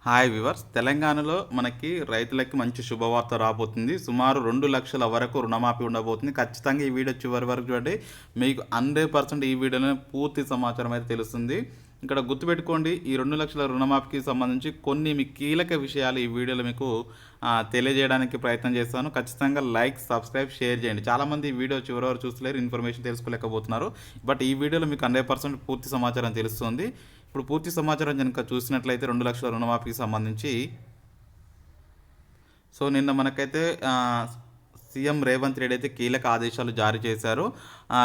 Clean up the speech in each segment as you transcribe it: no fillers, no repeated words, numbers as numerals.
Hi viewers, తెలంగాణలో మనకి రైతులకి మంచి శుభవార్త రాబోతుంది. సుమారు 2,00,000 వరకు రుణమాఫీ ఉండబోతుంది. ఖచ్చితంగా ఈ వీడియో చివరి వరకు చూడండి. మీకు 100% ఈ వీడియోలో పూర్తి సమాచారం అయితే తెలుస్తుంది. ఇక్కడ గుర్తుపెట్టుకోండి, ఈ 2,00,000 రుణమాఫీకి సంబంధించి కొన్ని మీ కీలక విషయాలు ఈ వీడియోలో మీకు తెలియజేయడానికి ప్రయత్నం చేస్తాను. ఖచ్చితంగా లైక్, సబ్స్క్రైబ్, షేర్ చేయండి. చాలామంది ఈ వీడియో చివరి వరకు చూస్తలేరు, ఇన్ఫర్మేషన్ తెలుసుకోలేకపోతున్నారు. బట్ ఈ వీడియోలో మీకు 100% పూర్తి సమాచారం తెలుస్తుంది. ఇప్పుడు పూర్తి సమాచారం కనుక చూసినట్లయితే 2,00,000 రుణమాఫీకి సంబంధించి నిన్న మనకైతే సీఎం రేవంత్ రెడ్డి అయితే కీలక ఆదేశాలు జారీ చేశారు.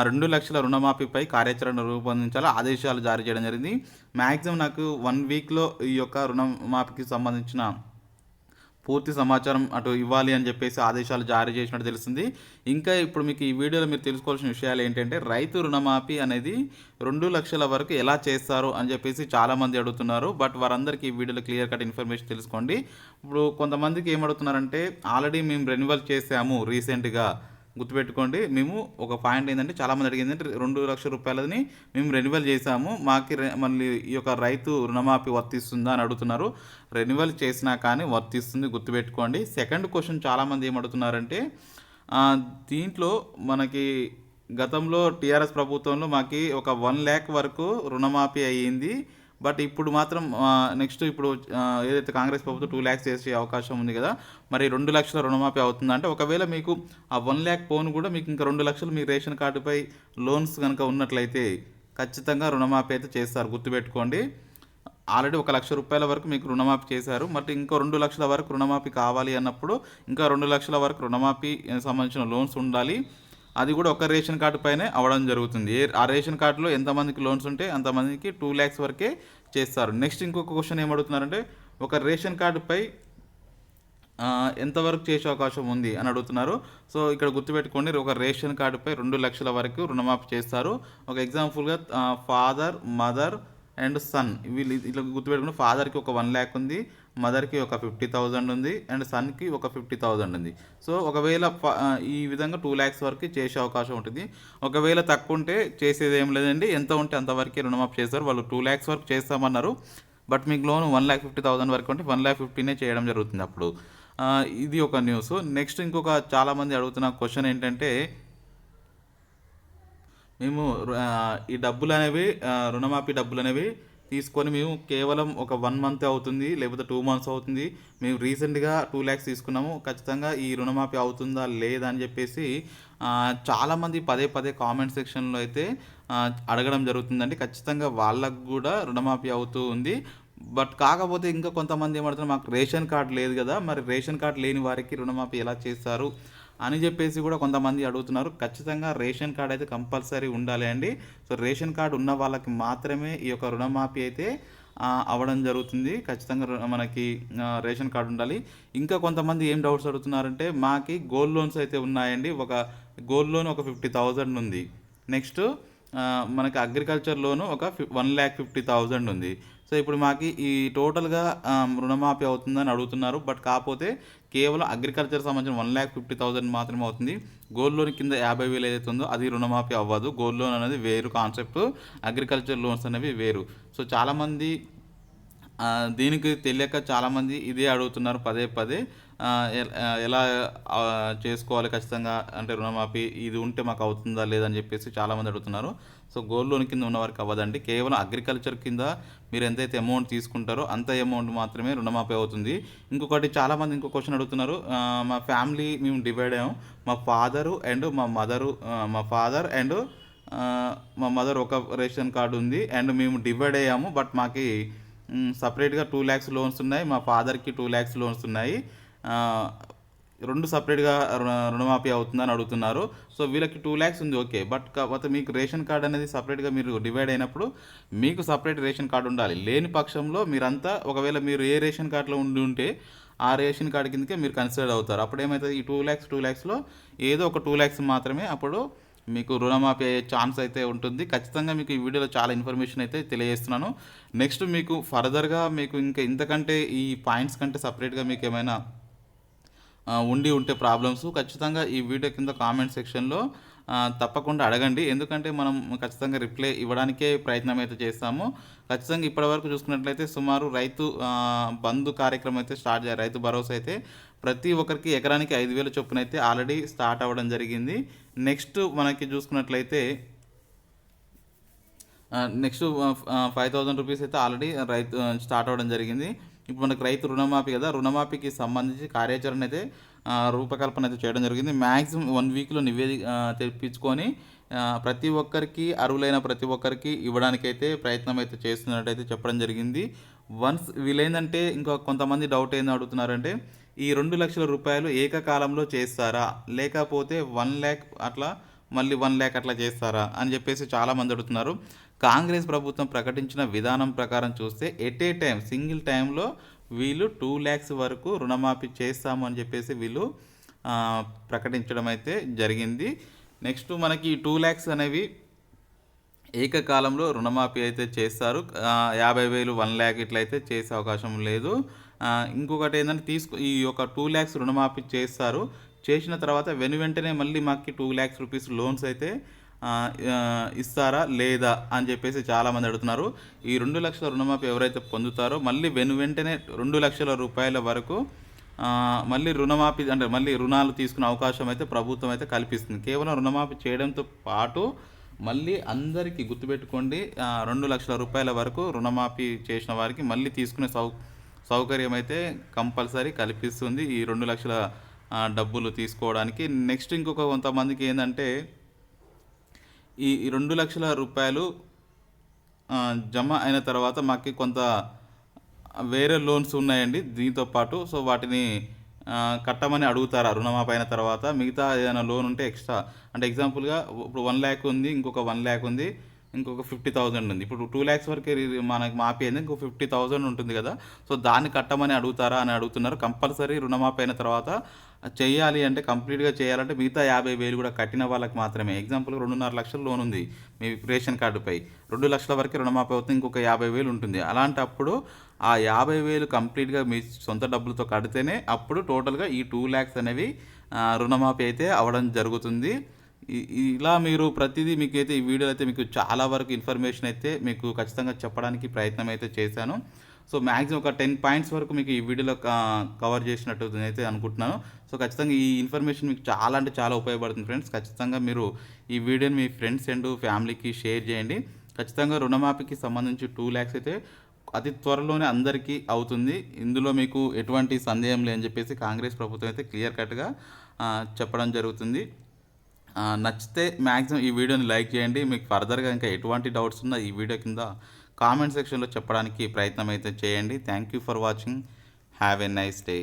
2,00,000 రుణమాఫీపై కార్యాచరణ రూపొందించాలి ఆదేశాలు జారీ చేయడం జరిగింది. మ్యాక్సిమం నాకు 1 వీక్లో ఈ యొక్క రుణమాఫీకి సంబంధించిన పూర్తి సమాచారం అటు ఇవ్వాలి అని చెప్పేసి ఆదేశాలు జారీ చేసినట్టు తెలుస్తుంది. ఇంకా ఇప్పుడు మీకు ఈ వీడియోలో మీరు తెలుసుకోవాల్సిన విషయాలు ఏంటంటే, రైతు రుణమాఫీ అనేది 2,00,000 వరకు ఎలా చేస్తారు అని చెప్పేసి చాలామంది అడుగుతున్నారు. బట్ వారందరికీ ఈ వీడియోలో క్లియర్ కట్ ఇన్ఫర్మేషన్ తెలుసుకోండి. ఇప్పుడు కొంతమందికి ఏమడుగుతున్నారంటే, ఆల్రెడీ మేము రెన్యువల్ చేసాము రీసెంట్గా. గుర్తుపెట్టుకోండి, మేము ఒక పాయింట్ ఏంటంటే, చాలామంది అడిగింది ఏంటంటే, 2,00,000 రూపాయలని మేము రెన్యువల్ చేసాము, మాకు మళ్ళీ ఈ యొక్క రైతు రుణమాఫీ వర్తిస్తుందా అని అడుగుతున్నారు. రెన్యువల్ చేసినా కానీ వర్తిస్తుంది, గుర్తుపెట్టుకోండి. సెకండ్ క్వశ్చన్ చాలామంది ఏమడుగుతున్నారంటే, దీంట్లో మనకి గతంలో టీఆర్ఎస్ ప్రభుత్వంలో మాకు ఒక 1,00,000 వరకు రుణమాఫీ అయ్యింది. బట్ ఇప్పుడు మాత్రం నెక్స్ట్ ఇప్పుడు ఏదైతే కాంగ్రెస్ ప్రభుత్వం 2,00,000 చేసే అవకాశం ఉంది కదా, మరి 2,00,000 రుణమాఫీ అవుతుందంటే, ఒకవేళ మీకు ఆ 1,00,000 పోను కూడా మీకు ఇంకా 2,00,000 మీ రేషన్ కార్డుపై లోన్స్ కనుక ఉన్నట్లయితే ఖచ్చితంగా రుణమాఫీ అయితే చేస్తారు, గుర్తుపెట్టుకోండి. ఆల్రెడీ 1,00,000 రూపాయల వరకు మీకు రుణమాఫీ చేశారు. బట్ ఇంకో 2,00,000 వరకు రుణమాఫీ కావాలి అన్నప్పుడు ఇంకా 2,00,000 వరకు రుణమాఫీ సంబంధించిన లోన్స్ ఉండాలి. అది కూడా ఒక రేషన్ కార్డు పైనే అవ్వడం జరుగుతుంది. ఆ రేషన్ కార్డులో ఎంతమందికి లోన్స్ ఉంటే అంతమందికి 2,00,000 వరకే చేస్తారు. నెక్స్ట్ ఇంకొక క్వశ్చన్ ఏమడుగుతున్నారంటే, ఒక రేషన్ కార్డుపై ఎంతవరకు చేసే అవకాశం ఉంది అని అడుగుతున్నారు. ఇక్కడ గుర్తుపెట్టుకోండి, ఒక రేషన్ కార్డుపై 2,00,000 వరకు రుణమాఫీ చేస్తారు. ఒక ఎగ్జాంపుల్గా ఫాదర్, మదర్ అండ్ సన్, వీళ్ళు ఇట్లా గుర్తుపెట్టుకుని, ఫాదర్కి ఒక 1,00,000 ఉంది, మదర్కి ఒక 50,000 ఉంది, అండ్ సన్కి ఒక 50,000 ఉంది. ఒకవేళ ఈ విధంగా 2,00,000 వరకు చేసే అవకాశం ఉంటుంది. ఒకవేళ తక్కువ ఉంటే చేసేది ఏం లేదండి, ఎంత ఉంటే అంతవరకే రుణమాఫీ చేస్తారు. వాళ్ళు 2,00,000 వరకు చేస్తామన్నారు. బట్ మీకు లోన్ 1,50,000 వరకు ఉంటే 1,50,000 చేయడం జరుగుతుంది అప్పుడు. ఇది ఒక న్యూస్. నెక్స్ట్ ఇంకొక చాలామంది అడుగుతున్న క్వశ్చన్ ఏంటంటే, మేము ఈ డబ్బులు అనేవి రుణమాఫీ డబ్బులు అనేవి తీసుకొని మేము కేవలం ఒక 1 మంత్ అవుతుంది, లేకపోతే 2 మంత్స్ అవుతుంది, మేము రీసెంట్గా 2,00,000 తీసుకున్నాము, ఖచ్చితంగా ఈ రుణమాఫీ అవుతుందా లేదా అని చెప్పేసి చాలామంది పదే పదే కామెంట్ సెక్షన్లో అయితే అడగడం జరుగుతుందండి. ఖచ్చితంగా వాళ్ళకు కూడా రుణమాఫీ అవుతూ ఉంది. బట్ కాకపోతే ఇంకా కొంతమంది ఏమంటున్నారు, మాకు రేషన్ కార్డు లేదు కదా, మరి రేషన్ కార్డు లేని వారికి రుణమాఫీ ఎలా చేస్తారు అని చెప్పేసి కూడా కొంతమంది అడుగుతున్నారు. ఖచ్చితంగా రేషన్ కార్డు అయితే కంపల్సరీ ఉండాలి అండి. రేషన్ కార్డు ఉన్న వాళ్ళకి మాత్రమే ఈ యొక్క రుణమాఫీ అయితే అవ్వడం జరుగుతుంది. ఖచ్చితంగా మనకి రేషన్ కార్డు ఉండాలి. ఇంకా కొంతమంది ఏం డౌట్స్ అడుగుతున్నారంటే, మాకి గోల్డ్ లోన్స్ అయితే ఉన్నాయండి. ఒక గోల్డ్ లోన్ ఒక 50,000 ఉంది. నెక్స్ట్ మనకి అగ్రికల్చర్ లోను ఒక 1,50,000 ఉంది. ఇప్పుడు మాకు ఈ టోటల్గా రుణమాఫీ అవుతుందని అడుగుతున్నారు. బట్ కాకపోతే కేవలం అగ్రికల్చర్ సంబంధించిన 1,50,000 మాత్రమే అవుతుంది. గోల్డ్ లోన్ కింద 50,000 ఏదైతే ఉందో అది రుణమాఫీ అవ్వదు. గోల్డ్ లోన్ అనేది వేరు కాన్సెప్ట్, అగ్రికల్చర్ లోన్స్ అనేవి వేరు. చాలామంది దీనికి తెలియక చాలామంది ఇదే అడుగుతున్నారు పదే పదే, ఎలా చేసుకోవాలి ఖచ్చితంగా, అంటే రుణమాఫీ ఇది ఉంటే మాకు అవుతుందా లేదని చెప్పేసి చాలామంది అడుగుతున్నారు. గోల్డ్ లోన్ కింద ఉన్న వారికి అవ్వదండి. కేవలం అగ్రికల్చర్ కింద మీరు ఎంతైతే అమౌంట్ తీసుకుంటారో అంత అమౌంట్ మాత్రమే రుణమాఫీ అవుతుంది. ఇంకొకటి చాలామంది ఇంకో క్వశ్చన్ అడుగుతున్నారు, మా ఫ్యామిలీ మేము డివైడ్ అయ్యాము, మా ఫాదర్ అండ్ మా మదర్ ఒక రేషన్ కార్డు ఉంది, అండ్ మేము డివైడ్ అయ్యాము. బట్ మాకు సపరేట్గా 2,00,000 లోన్స్ ఉన్నాయి, మా ఫాదర్కి 2,00,000 లోన్స్ ఉన్నాయి, 2 సపరేట్గా రుణమాఫీ అవుతుందని అడుగుతున్నారు. వీళ్ళకి 2,00,000 ఉంది, ఓకే. బట్ కాకపోతే మీకు రేషన్ కార్డు అనేది సపరేట్గా మీరు డివైడ్ అయినప్పుడు మీకు సపరేట్ రేషన్ కార్డు ఉండాలి. లేని పక్షంలో మీరంతా ఒకవేళ మీరు ఏ రేషన్ కార్డులో ఉండి ఉంటే ఆ రేషన్ కార్డు కిందకే మీరు కన్సిడర్ అవుతారు. అప్పుడు ఏమవుతుంది, ఈ 2,00,000లో ఏదో ఒక 2,00,000 మాత్రమే అప్పుడు మీకు రుణమాఫీ అయ్యే ఛాన్స్ అయితే ఉంటుంది. ఖచ్చితంగా మీకు ఈ వీడియోలో చాలా ఇన్ఫర్మేషన్ అయితే తెలియజేస్తున్నాను. నెక్స్ట్ మీకు ఫర్దర్గా మీకు ఇంకా ఇంతకంటే ఈ పాయింట్స్ కంటే సపరేట్గా మీకు ఏమైనా ఉంటే ప్రాబ్లమ్స్ ఖచ్చితంగా ఈ వీడియో కింద కామెంట్ సెక్షన్లో తప్పకుండా అడగండి. ఎందుకంటే మనం ఖచ్చితంగా రిప్లై ఇవ్వడానికే ప్రయత్నం అయితే చేస్తాము. ఖచ్చితంగా ఇప్పటివరకు చూసుకున్నట్లయితే సుమారు రైతు బంధు కార్యక్రమం అయితే స్టార్ట్ చేయాలి. రైతు భరోసా అయితే ప్రతి ఒక్కరికి ఎకరానికి 5,000 చొప్పునైతే ఆల్రెడీ స్టార్ట్ అవ్వడం జరిగింది. నెక్స్ట్ మనకి చూసుకున్నట్లయితే నెక్స్ట్ 5,000 రూపీస్ అయితే ఆల్రెడీ రైతు స్టార్ట్ అవ్వడం జరిగింది. ఇప్పుడు మనకు రైతు రుణమాఫీ కదా! రుణమాఫీకి సంబంధించి కార్యాచరణ అయితే రూపకల్పన అయితే చేయడం జరిగింది. మాక్సిమం 1 వీక్‌లో తెప్పించుకొని ప్రతి ఒక్కరికి అర్హులైన ప్రతి ఒక్కరికి ఇవ్వడానికైతే ప్రయత్నం అయితే చేస్తున్నట్టయితే చెప్పడం జరిగింది. వన్స్ వీళ్ళేందంటే ఇంకా కొంతమంది డౌట్ ఏంది అడుగుతున్నారంటే, ఈ 2,00,000 రూపాయలు ఏకకాలంలో చేస్తారా? లేకపోతే 1,00,000 అట్లా మళ్ళీ 1,00,000 అట్లా చేస్తారా? అని చెప్పేసి చాలామంది అడుగుతున్నారు. కాంగ్రెస్ ప్రభుత్వం ప్రకటించిన విధానం ప్రకారం చూస్తే ఎట్ ఏ టైమ్ సింగిల్ టైంలో వీళ్ళు 2,00,000 వరకు రుణమాఫీ చేస్తాము అని చెప్పేసి వీళ్ళు ప్రకటించడం అయితే జరిగింది. నెక్స్ట్ మనకి ఈ 2,00,000 అనేవి ఏకకాలంలో రుణమాఫీ అయితే చేస్తారు. 50,000, 1,00,000 ఇట్లయితే చేసే అవకాశం లేదు. ఇంకొకటి ఏంటంటే ఈ యొక్క 2,00,000 రుణమాఫీ చేస్తారు. చేసిన తర్వాత వెంటనే మళ్ళీ మాకు 2,00,000 రూపీస్ లోన్స్ అయితే ఇస్తారా లేదా అని చెప్పేసి చాలామంది అడుగుతున్నారు. ఈ 2,00,000 రుణమాఫీ ఎవరైతే పొందుతారో మళ్ళీ వెంటనే 2,00,000 రూపాయల వరకు మళ్ళీ రుణమాఫీ అంటే మళ్ళీ రుణాలు తీసుకునే అవకాశం అయితే ప్రభుత్వం అయితే కల్పిస్తుంది. కేవలం రుణమాఫీ చేయడంతో పాటు మళ్ళీ అందరికీ గుర్తుపెట్టుకోండి, 2,00,000 రూపాయల వరకు రుణమాఫీ చేసిన వారికి మళ్ళీ తీసుకునే సౌకర్యం అయితే కంపల్సరీ కల్పిస్తుంది ఈ 2,00,000 డబ్బులు తీసుకోవడానికి. నెక్స్ట్ ఇంకొక కొంతమందికి ఏంటంటే ఈ 2,00,000 రూపాయలు జమ అయిన తర్వాత మాకు కొంత వేరే లోన్స్ ఉన్నాయండి దీంతో పాటు. సో వాటిని కట్టమని అడుగుతారా రుణమాఫీ అయిన తర్వాత? మిగతా ఏదైనా లోన్ ఉంటే ఎక్స్ట్రా అంటే ఎగ్జాంపుల్‌గా ఇప్పుడు 1,00,000 ఉంది, ఇంకొక 1,00,000 ఉంది, ఇంకొక 50,000 ఉంది. ఇప్పుడు 2,00,000 వరకే మనకి మాఫీ అయింది. ఇంకో 50,000 ఉంటుంది కదా! సో దాన్ని కట్టమని అడుగుతారా అని అడుగుతున్నారు. కంపల్సరీ రుణమాఫీ అయిన తర్వాత చెయ్యాలి అంటే కంప్లీట్‌గా చేయాలంటే మిగతా 50,000 కూడా కట్టిన వాళ్ళకి మాత్రమే. ఎగ్జాంపుల్‌గా 2,50,000 లోన్ ఉంది మీ రేషన్ కార్డుపై. 2,00,000 వరకే రుణమాఫీ అవుతుంది. ఇంకొక 50,000 ఉంటుంది. అలాంటప్పుడు ఆ 50,000 కంప్లీట్‌గా మీ సొంత డబ్బులతో కడితేనే అప్పుడు టోటల్‌గా ఈ 2,00,000 అనేవి రుణమాఫీ అయితే అవ్వడం జరుగుతుంది. ఇలా మీరు ప్రతిదీ మీకైతే ఈ వీడియోలో అయితే మీకు చాలా వరకు ఇన్ఫర్మేషన్ అయితే మీకు ఖచ్చితంగా చెప్పడానికి ప్రయత్నం అయితే చేశాను. సో మ్యాక్సిమం ఒక 10 పాయింట్స్ వరకు మీకు ఈ వీడియోలో కవర్ చేసినట్టు అయితే అనుకుంటున్నాను. సో ఖచ్చితంగా ఈ ఇన్ఫర్మేషన్ మీకు చాలా అంటే చాలా ఉపయోగపడుతుంది ఫ్రెండ్స్. ఖచ్చితంగా మీరు ఈ వీడియోని మీ ఫ్రెండ్స్ అండ్ ఫ్యామిలీకి షేర్ చేయండి. ఖచ్చితంగా రుణమాఫీకి సంబంధించి 2,00,000 అయితే అతి త్వరలోనే అందరికీ అవుతుంది. ఇందులో మీకు ఎటువంటి సందేహం లేదని చెప్పేసి కాంగ్రెస్ ప్రభుత్వం అయితే క్లియర్ కట్‌గా చెప్పడం జరుగుతుంది. నచ్చితే మ్యాక్సిమం ఈ వీడియోని లైక్ చేయండి. మీకు ఫర్దర్‌గా ఇంకా ఎటువంటి డౌట్స్ ఉన్నా ఈ వీడియో కింద కామెంట్ సెక్షన్‌లో చెప్పడానికి ప్రయత్నం అయితే చేయండి. Thank you for watching. Have a nice day.